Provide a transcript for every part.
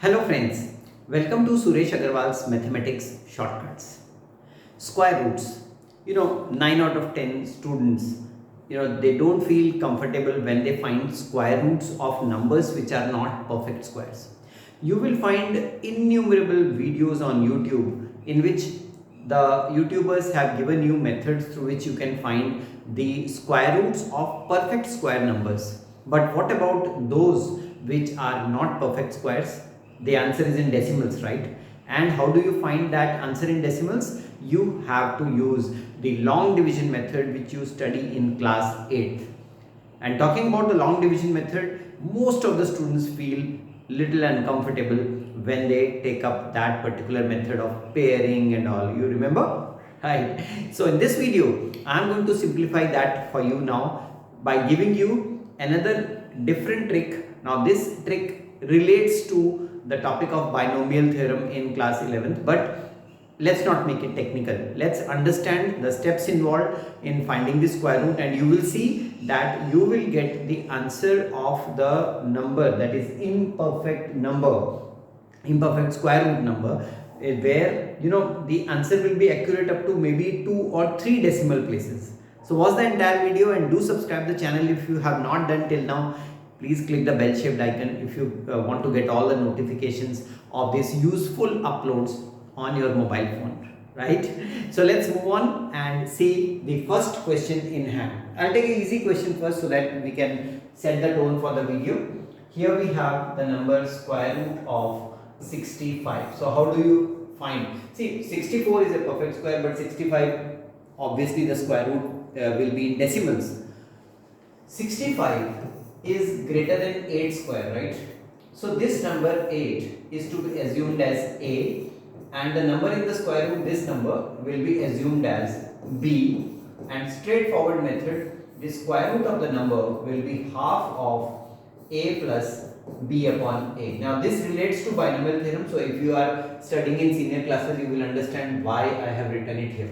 Hello friends, welcome to Suresh Aggarwal's Mathematics Shortcuts. Square roots. 9 out of 10 students, they don't feel comfortable when they find square roots of numbers which are not perfect squares. You will find innumerable videos on YouTube in which the YouTubers have given you methods through which you can find the square roots of perfect square numbers. But what about those which are not perfect squares? The answer is in decimals, right? And how do you find that answer in decimals? You have to use the long division method which you study in class 8th. And talking about the long division method, most of the students feel little uncomfortable when they take up that particular method of pairing and all. You remember? Right. So in this video, I am going to simplify that for you now by giving you another different trick. Now this trick relates to the topic of binomial theorem in class 11th, but let's not make it technical. Let's understand the steps involved in finding the square root, and you will see that you will get the answer of the number that is imperfect square root number, where the answer will be accurate up to maybe 2 or 3 decimal places. So watch the entire video and do subscribe the channel if you have not done till now. Please click the bell shaped icon if you want to get all the notifications of these useful uploads on your mobile phone, right? So let's move on and see the first question in hand. I'll take an easy question first so that we can set the tone for the video. Here we have the number square root of 65. So how do you find? See, 64 is a perfect square, but 65, obviously the square root will be in decimals. 65 is greater than 8 square, right? So this number 8 is to be assumed as A, and the number in the square root, this number, will be assumed as B, and straightforward method, the square root of the number will be half of A plus B upon A. Now this relates to binomial theorem, so if you are studying in senior classes, you will understand why I have written it here.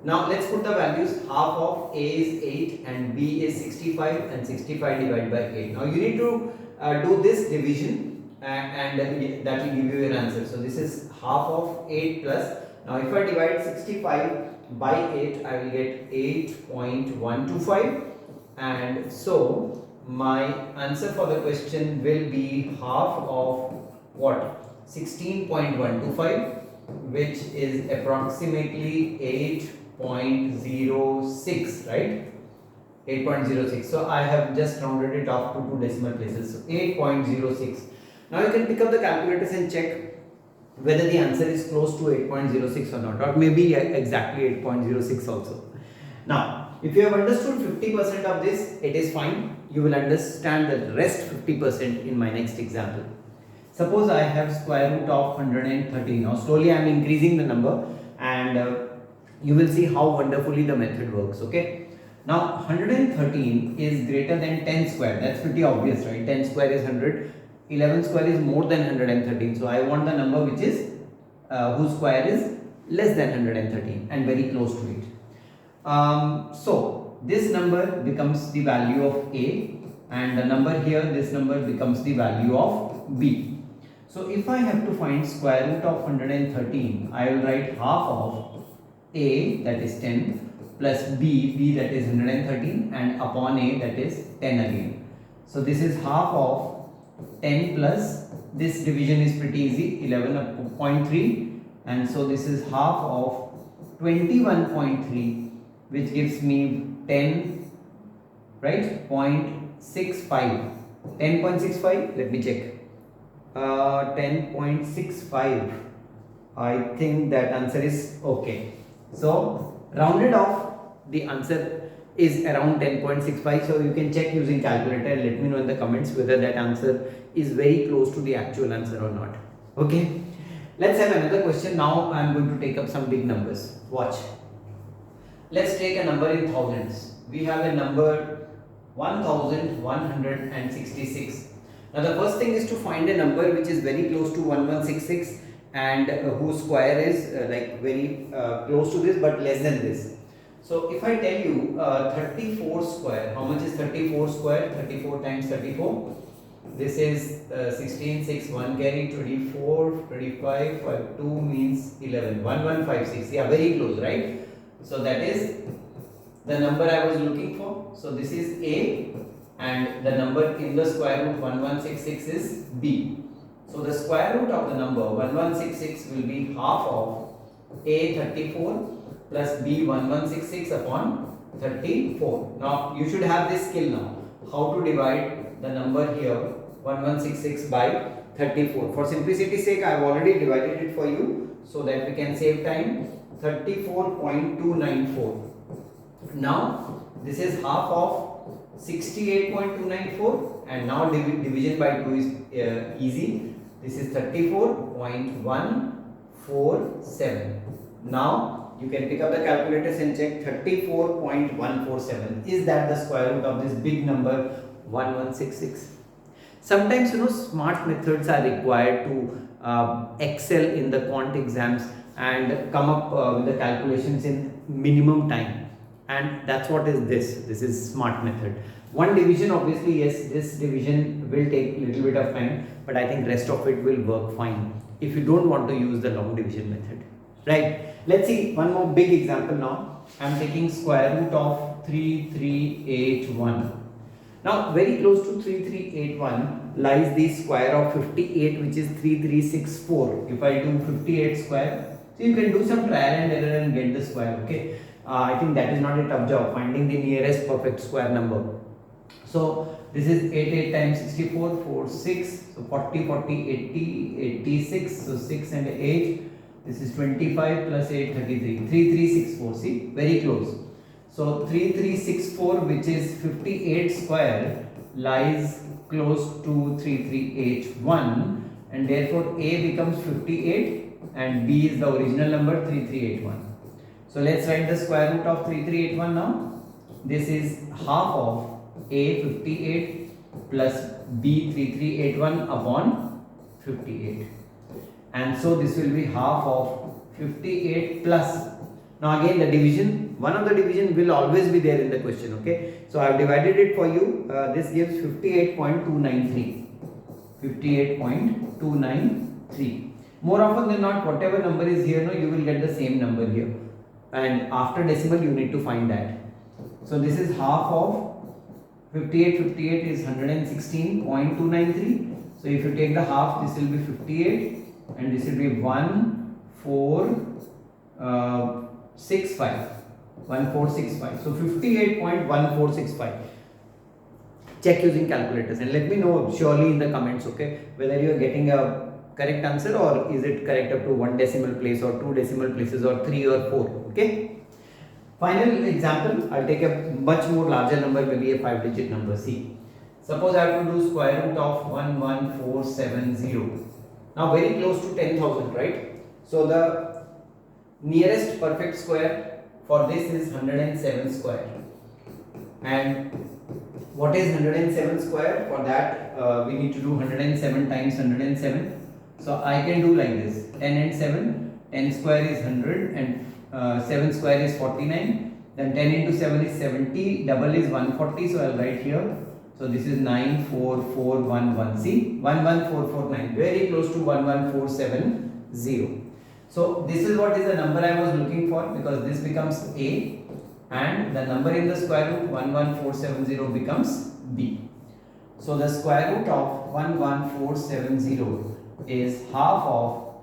Now let's put the values. Half of A is 8 and B is 65, and 65 divided by 8. Now you need to do this division and that will give you your answer. So this is half of 8 plus. Now if I divide 65 by 8, I will get 8.125, and so my answer for the question will be half of what? 16.125, which is approximately 8.06, right? 8.06. So I have just rounded it off to 2 decimal places. So 8.06. Now you can pick up the calculators and check whether the answer is close to 8.06 or not, or maybe exactly 8.06 also. Now, if you have understood 50% of this, it is fine. You will understand the rest 50% in my next example. Suppose I have square root of 113. Now slowly I am increasing the number, and you will see how wonderfully the method works. Okay. Now 113 is greater than 10 square. That's pretty obvious, right? 10 square is 100. 11 square is more than 113. So I want the number which is whose square is less than 113 and very close to it. So this number becomes the value of A, and the number here, this number becomes the value of B. So if I have to find square root of 113, I will write half of A, that is 10, plus B that is 113, and upon A, that is 10 again. So this is half of 10 plus, this division is pretty easy, 11.3, and so this is half of 21.3, which gives me 10, right? 0.65. 10.65, let me check. 10.65. I think that answer is okay. So rounded off, the answer is around 10.65. So you can check using calculator and let me know in the comments whether that answer is very close to the actual answer or not. Okay. Let's have another question. Now I am going to take up some big numbers. Watch. Let's take a number in thousands. We have a number 1166. Now the first thing is to find a number which is very close to 1166 and whose square is like very close to this but less than this. So if I tell you 34 square, how much is 34 square? 34 times 34, This is 16, 6, 1 carry, 24, 25, 5, 2 means 11, 1156. Yeah, very close, right? So that is the number I was looking for. So this is A, and the number in the square root 1166 is B. So the square root of the number 1166 will be half of A 34 plus B 1166 upon 34. Now you should have this skill now. How to divide the number here 1166 by 34. For simplicity's sake, I have already divided it for you so that we can save time. 34.294. Now this is half of 68.294, and now division by 2 is easy. This is 34.147. Now you can pick up the calculators and check 34.147. Is that the square root of this big number 1166? Sometimes smart methods are required to excel in the quant exams and come up with the calculations in minimum time, and that's what is this is smart method. One division, obviously, yes, this division will take a little bit of time, but I think rest of it will work fine if you don't want to use the long division method, right? Let's see one more big example now. I'm taking square root of 3381. Now very close to 3381 lies the square of 58, which is 3364. If I do 58 square, so you can do some trial and error and get the square, okay? I think that is not a tough job, finding the nearest perfect square number. So this is 8 times 64, 4, 6, so 40, 40, 80, 86, so 6 and 8, this is 25 plus 8, 33, 3364, see, very close. So 3364, which is 58 square, lies close to 3381, and therefore A becomes 58 and B is the original number 3381. So let's write the square root of 3381 now. This is half of A 58 plus B 3381 upon 58. And so this will be half of 58 plus. Now again the division, one of the division will always be there in the question, okay? So I have divided it for you. This gives 58.293. 58.293. More often than not, whatever number is here, you will get the same number here. And after decimal, you need to find that. So this is half of 58. 58 is 116.293. So if you take the half, this will be 58, and this will be 1465. 1465. So 58.1465. Check using calculators and let me know surely in the comments, okay, whether you are getting a correct answer or is it correct up to 1 decimal place or 2 decimal places or 3 or 4, okay. Final example, I'll take a much more larger number, maybe a 5-digit number. See, suppose I have to do square root of 11470. Now very close to 10,000, right? So the nearest perfect square for this is 107 square. And what is 107 square? For that we need to do 107 times 107. So I can do like this, 10 and 7, 10 square is 100 and 7 square is 49, then 10 into 7 is 70, double is 140, so I will write here. So this is 94411, see, 11449, very close to 11470. So this is what is the number I was looking for, because this becomes A and the number in the square root 11470 becomes B. So the square root of 11470 is half of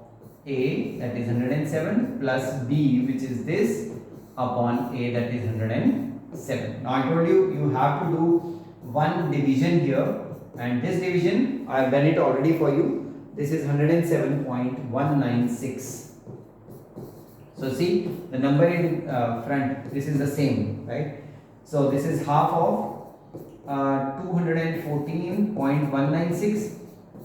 A, that is 107, plus B, which is this, upon A, that is 107. Now I told you, you have to do one division here, and this division I have done it already for you. This is 107.196. So see, the number in front, this is the same, right? So this is half of 214.196.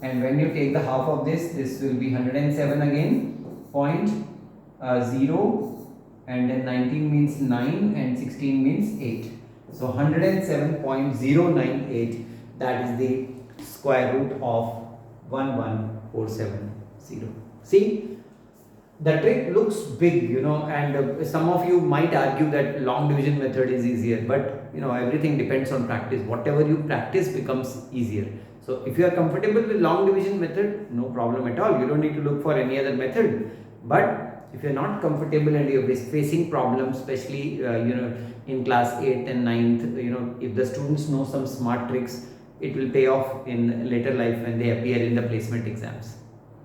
And when you take the half of this, this will be 107 again, 0, and then 19 means 9 and 16 means 8. So 107.098, that is the square root of 11470. See, the trick looks big, and some of you might argue that long division method is easier, but everything depends on practice. Whatever you practice becomes easier. So if you are comfortable with long division method, no problem at all. You don't need to look for any other method. But if you're not comfortable and you're facing problems, especially in class 8th and 9th, if the students know some smart tricks, it will pay off in later life when they appear in the placement exams.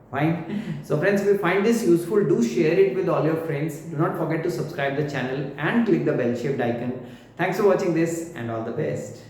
Fine. So friends, if you find this useful, do share it with all your friends. Do not forget to subscribe the channel and click the bell shaped icon. Thanks for watching this and all the best.